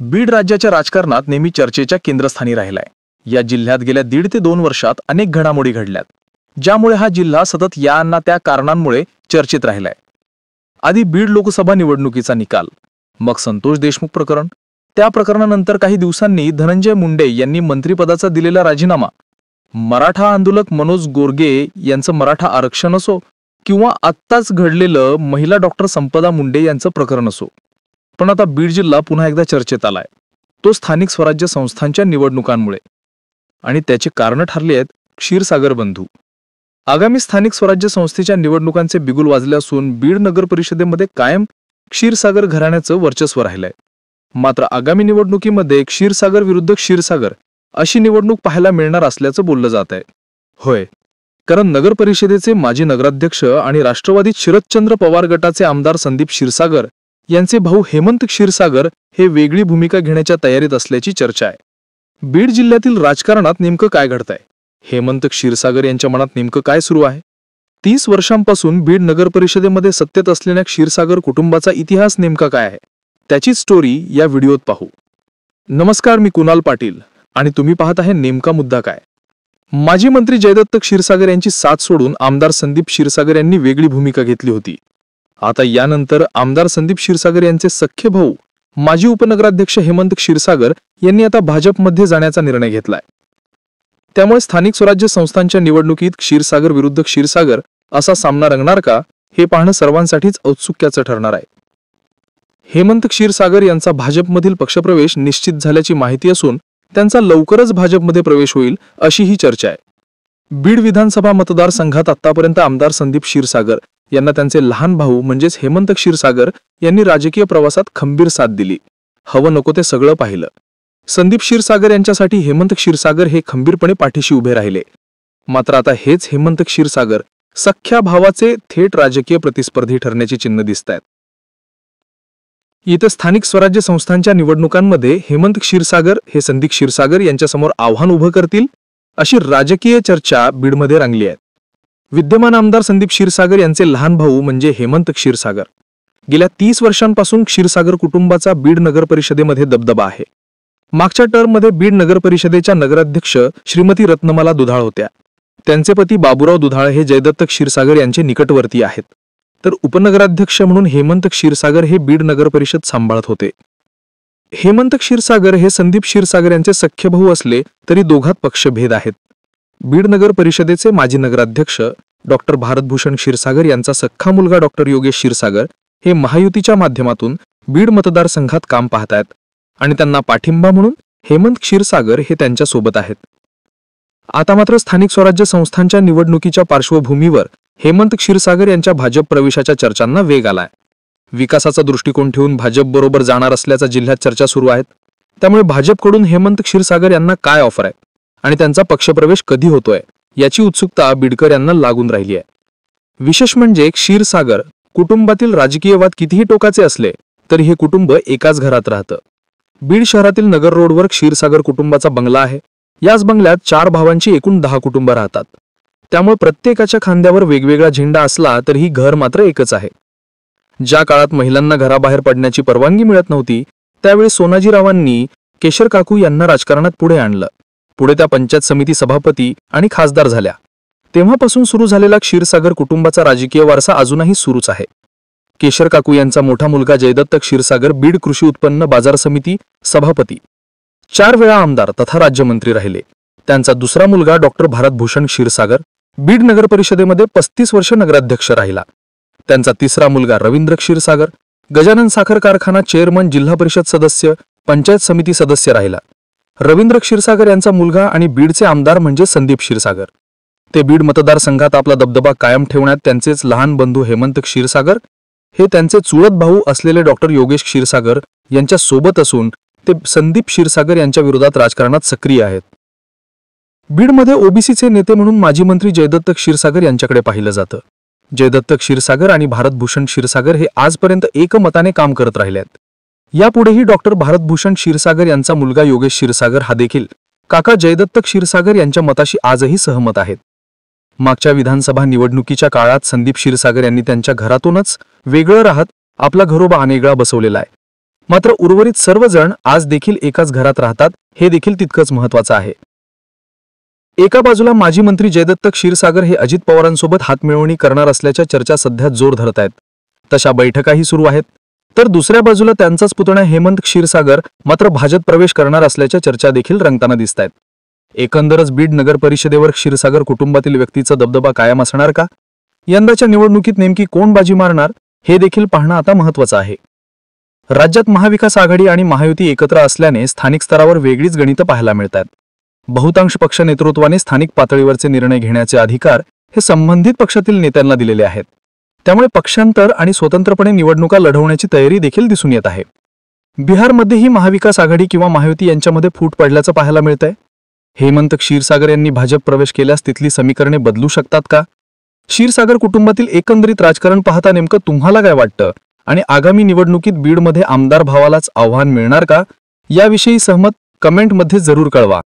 बीड राज्याच्या राजकारणात नेहमी चर्चेच्या केंद्रस्थानी राहिलाय। या जिल्ह्यात गेल्या 1.5 ते 2 वर्षात अनेक घडामोडी घडल्यात, ज्यामुळे हा जिल्हा सतत या ना त्या कारणांमुळे चर्चेत राहिलाय। आधी बीड लोकसभा निवडणुकीचा निकाल, मग संतोष देशमुख प्रकरण, त्या प्रकरणानंतर काही दिवसांनी धनंजय मुंडे यांनी मंत्रिपदाचा दिलेला राजीनामा, मराठा आंदोलक मनोज गोरगे यांचं मराठा आरक्षण असो किंवा आत्ताच घडलेलं महिला डॉक्टर संपदा मुंडे यांचं प्रकरण असो, पण आता बीड जिल्हा पुन्हा एकदा चर्चेत आलाय। तो स्थानिक स्वराज्य संस्थांच्या निवडणुकांमुळे, आणि त्याची कारणं ठरली आहेत क्षीरसागर बंधू। आगामी स्थानिक स्वराज्य संस्थेच्या निवडणुकांचे बिगुल वाजले असून बीड नगर परिषदेमध्ये कायम क्षीरसागर घराण्याचं वर्चस्व राहिलंय। मात्र आगामी निवडणुकीमध्ये क्षीरसागर विरुद्ध क्षीरसागर अशी निवडणूक पाहायला मिळणार असल्याचं बोललं जात आहे। होय, कारण नगर परिषदेचे माजी नगराध्यक्ष आणि राष्ट्रवादी शरदचंद्र पवार गटाचे आमदार संदीप क्षीरसागर यांचे भाऊ हेमंत क्षीरसागर हे वेगळी भूमिका घेण्याच्या तयारीत असल्याची चर्चा आहे। बीड जिल्ह्यातील राजकारणात नेमकं काय घडतंय, हेमंत क्षीरसागर यांच्या मनात नेमकं काय सुरू आहे? 30 वर्षांपासून बीड नगर परिषदेमध्ये सत्तेत असलेल्या क्षीरसागर कुटुंबाचा इतिहास नेमका काय आहे, त्याची स्टोरी या व्हिडिओत पाहू। नमस्कार, मी कुणाल पाटील आणि तुम्ही पाहत आहे नेमका मुद्दा काय। माजी मंत्री जयदत्त क्षीरसागर यांची साथ सोडून आमदार संदीप क्षीरसागर यांनी वेगळी भूमिका घेतली होती। आता यानंतर आमदार संदीप क्षीरसागर यांचे सख्खे भाऊ माजी उपनगराध्यक्ष हेमंत क्षीरसागर यांनी आता भाजपमध्ये जाण्याचा निर्णय घेतलाय। त्यामुळे स्थानिक स्वराज्य संस्थांच्या निवडणुकीत क्षीरसागर विरुद्ध क्षीरसागर असा सामना रंगणार का, हे पाहणं सर्वांसाठीच औत्सुक्याचं ठरणार आहे। हेमंत क्षीरसागर यांचा भाजपमधील पक्षप्रवेश निश्चित झाल्याची माहिती असून त्यांचा लवकरच भाजपमध्ये प्रवेश होईल अशी ही चर्चा आहे। बीड विधानसभा मतदारसंघात आतापर्यंत आमदार संदीप क्षीरसागर यांना त्यांचे लहान भाऊ म्हणजेच हेमंत क्षीरसागर यांनी राजकीय प्रवासात खंबीर साथ दिली। हवं नको ते सगळं पाहिलं। संदीप क्षीरसागर यांच्यासाठी हेमंत क्षीरसागर हे खंबीरपणे पाठीशी उभे राहिले। मात्र आता हेच हेमंत क्षीरसागर सख्ख्या भावाचे थेट राजकीय प्रतिस्पर्धी ठरण्याची चिन्ह दिसतायत। इथं स्थानिक स्वराज्य संस्थांच्या निवडणुकांमध्ये हेमंत क्षीरसागर हे संदीप क्षीरसागर यांच्यासमोर आव्हान उभं करतील अशी राजकीय चर्चा बीडमध्ये रंगली आहे। विद्यमान आमदार संदीप क्षीरसागर यांचे लहान भाऊ म्हणजे हेमंत क्षीरसागर, गेल्या 30 वर्षांपासून क्षीरसागर कुटुंबाचा बीड नगर परिषदेमध्ये दबदबा आहे। मागच्या टर्ममध्ये बीड नगर परिषदेच्या नगराध्यक्ष श्रीमती रत्नमाला दुधाळ होत्या। त्यांचे पती बाबूराव दुधाळ हे जयदत्त क्षीरसागर यांचे निकटवर्ती आहेत, तर उपनगराध्यक्ष म्हणून हेमंत क्षीरसागर हे बीड नगर परिषद सांभाळत होते। हेमंत क्षीरसागर हे संदीप क्षीरसागर यांचे सख्खे भाऊ असले तरी दोघात पक्षभेद आहेत। बीड नगर परिषदेचे माजी नगराध्यक्ष डॉक्टर भारतभूषण क्षीरसागर यांचा सख्खा मुलगा डॉक्टर योगेश क्षीरसागर हे महायुतीच्या माध्यमातून बीड मतदारसंघात काम पाहतायत आणि त्यांना पाठिंबा म्हणून हेमंत क्षीरसागर हे त्यांच्या सोबत आहेत। आता मात्र स्थानिक स्वराज्य संस्थांच्या निवडणुकीच्या पार्श्वभूमीवर हेमंत क्षीरसागर यांच्या भाजप प्रवेशाच्या चर्चांना वेग आलाय। विकासाचा दृष्टिकोन ठेवून भाजप बरोबर जाणार असल्याचा जिल्ह्यात चर्चा सुरू आहेत। त्यामुळे भाजपकडून हेमंत क्षीरसागर यांना काय ऑफर आहे आणि त्यांचा पक्षप्रवेश कधी होतोय याची उत्सुकता बीडकर यांना लागून राहिली आहे। विशेष म्हणजे क्षीरसागर कुटुंबातील राजकीय वाद कितीही टोकाचे असले तरी हे कुटुंब एकाच घरात राहतं। बीड शहरातील नगर रोडवर क्षीरसागर कुटुंबाचा बंगला आहे। याच बंगल्यात 4 भावांची एकूण 10 कुटुंब राहतात। त्यामुळे प्रत्येकाच्या खांद्यावर वेगवेगळा झेंडा असला तरीही घर मात्र एकच आहे। ज्या काळात महिलांना घराबाहेर पडण्याची परवानगी मिळत नव्हती त्यावेळी सोनाजीरावांनी केशर काकू यांना राजकारणात पुढे आणलं। पुढे त्या पंचायत समिती सभापती आणि खासदार झाल्या। तेव्हापासून सुरू झालेला क्षीरसागर कुटुंबाचा राजकीय वारसा अजूनही सुरूच आहे। केशर काकू यांचा मोठा मुलगा जयदत्त क्षीरसागर बीड कृषी उत्पन्न बाजार समिती सभापती, 4 वेळा आमदार तथा राज्यमंत्री राहिले। त्यांचा दुसरा मुलगा डॉक्टर भारतभूषण क्षीरसागर बीड नगर परिषदेमध्ये 35 वर्ष नगराध्यक्ष राहिला। त्यांचा तिसरा मुलगा रवींद्र क्षीरसागर गजानन साखर कारखाना चेअरमन, जिल्हा परिषद सदस्य, पंचायत समिती सदस्य राहिला। रवींद्र क्षीरसागर यांचा मुलगा आणि बीडचे आमदार म्हणजे संदीप क्षीरसागर। ते बीड मतदारसंघात आपला दबदबा कायम ठेवण्यात त्यांचेच लहान बंधू हेमंत क्षीरसागर हे त्यांचे चुलत भाऊ असलेले डॉक्टर योगेश क्षीरसागर यांच्या सोबत असून ते संदीप क्षीरसागर यांच्या विरोधात राजकारणात सक्रिय आहेत। बीडमध्ये ओबीसीचे नेते म्हणून माजी मंत्री जयदत्त क्षीरसागर यांच्याकडे पाहिलं जातं। जयदत्त क्षीरसागर आणि भारतभूषण क्षीरसागर हे आजपर्यंत एकमताने काम करत राहिले आहेत। यापुढेही डॉक्टर भारतभूषण क्षीरसागर यांचा मुलगा योगेश क्षीरसागर हा देखील काका जयदत्त क्षीरसागर यांच्या मताशी आजही सहमत आहेत। मागच्या विधानसभा निवडणुकीच्या काळात संदीप क्षीरसागर यांनी त्यांच्या घरातूनच वेगळं राहत आपला घरोबा अनेकवेळा बसवलेला आहे। मात्र उर्वरित सर्वजण आज देखील एकाच घरात राहतात, हे देखील तितकंच महत्वाचं आहे. एका बाजूला माजी मंत्री जयदत्त क्षीरसागर हे अजित पवारांसोबत हातमिळवणी करणार असल्याच्या चर्चा सध्या जोर धरत आहेत. तशा बैठकाही सुरू आहेत. तर दुसऱ्या बाजूला त्यांचाच पुतण्या हेमंत क्षीरसागर मात्र भाजप प्रवेश करणार असल्याच्या चर्चा देखील रंगताना दिसत आहेत. एकंदरच बीड नगर परिषदेवर क्षीरसागर कुटुंबातील व्यक्तीचा दबदबा कायम असणार का? यंदाच्या निवडणुकीत नेमकी कोण बाजी मारणार, हे देखील पाहणं आता महत्त्वाचं आहे. राज्यात महाविकास आघाडी आणि महायुती एकत्र असल्याने स्थानिक स्तरावर वेगळीच गणितं पाहायला मिळतात. बहुतांश पक्ष नेतृत्वाने स्थानिक पातळीवरचे निर्णय घेण्याचे अधिकार हे संबंधित पक्षातील नेत्यांना दिलेले आहेत. त्यामुळे पक्षांतर आणि स्वतंत्रपणे निवडणुका लढवण्याची तयारी देखील दिसून येत आहे. बिहारमध्येही महाविकास आघाडी किंवा महायुती यांच्यामध्ये फूट पडल्याचं पाहायला मिळतंय. हेमंत क्षीरसागर यांनी भाजप प्रवेश केल्यास तिथली समीकरणे बदलू शकतात का? क्षीरसागर कुटुंबातील एकंदरीत राजकारण पाहता नेमकं तुम्हाला काय वाटतं आणि आगामी निवडणुकीत बीडमध्ये आमदार भावालाच आव्हान मिळणार का? याविषयी सहमत कमेंटमध्ये जरूर कळवा.